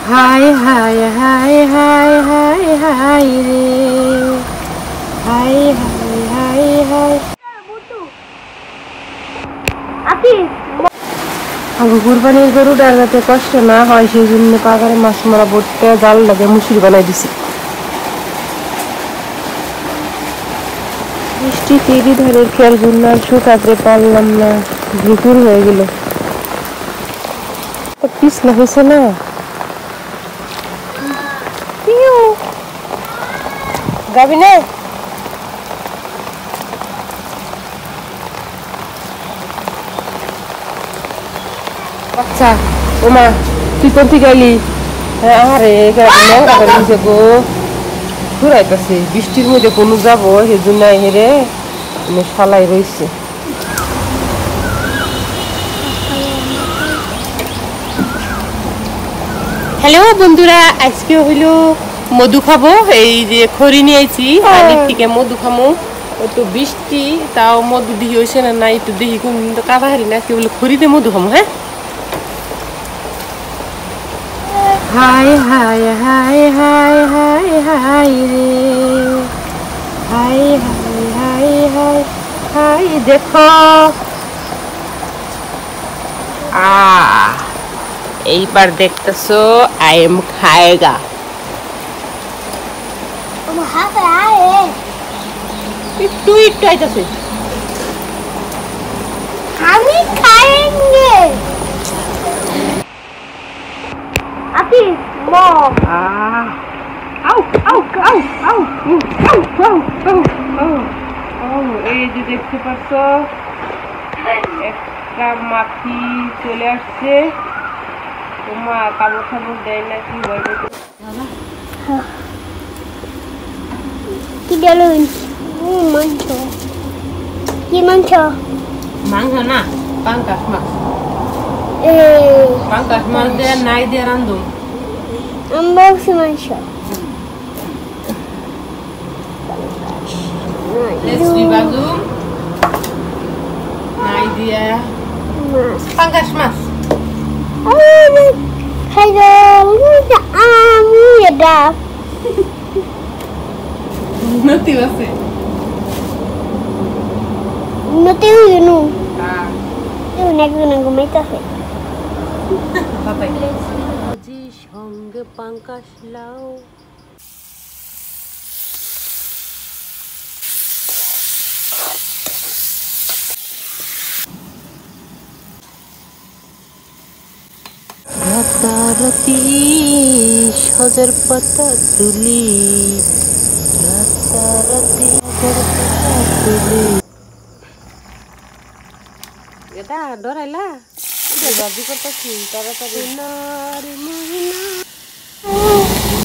High হাই হাই হাই হাই হাই রে হাই হাই হাই হাই কুরবানির গরুটার যাতে কষ্ট না হয় সেই জন্য পাগারে মাছ মারা বটতে জাল লাগে মুসুরি বানাই দিছি। বৃষ্টি তেরি ধারের খেয়াল জন্য আর শুকাতে পারলাম না, ভিকুর হয়ে গেল। পিছলা হয়েছে না, যাবি না? আচ্ছা ওমা তুই কোন থেকে গেলি? আরে নিচে গো ঘুরাইতেছে, বৃষ্টির মধ্যে কোনো যাবো সেই জন্য হেরে ফালাই রয়েছে। হ্যালো বন্ধুরা, আজকে হইলো মধু খাবো। এই যে খড়ি নিয়েছি অনেক থেকে মধু খামো। একটু বৃষ্টি তাও মধু দিয়ে হয়েছে না না একটু দেখি কোন কাদা হারি না, কি বলে খড়িতে মধু খামো। হ্যাঁ হাই হাই হাই হাই হাই হাই রে হাই হাই হাই হাই হাই দেখো এইবার দেখতেছো আই এম খায়েগা। একটু একটু আইতাছে আমি খাएंगे আপি মম আউ আউ আউ আউ আউ আউ আউ আউ এই যে দেখতে পাচ্ছ একটা মাছি চলে আসছে। তোমার কামড় খামড় দেয় না কি বলবে? কি দিলো? মাংস। কি মাংস? মাংস না, পাঙ্কাশ মাছ। পাঙ্কাশ মাছ দিয়ে নাই দিয়ে রান্ধুম। বক্সি মাংস। রেসপি বাজুম নাই দিয়া পাঙ্কাশ মাছ। Hello, আমি এটা নতি আছে নতি ইউনু একজন ঘুমাইতেছে। ভাজি সঙ্গে পাঙ্কাশ লাউ। রাতারাতি সজের পাতা তুলি, রাতারাতি সজের পাতা তুলি। এটা ডরাইলা, এটা বাজি করতেছি তাড়াতাড়ি। নারী মহিলা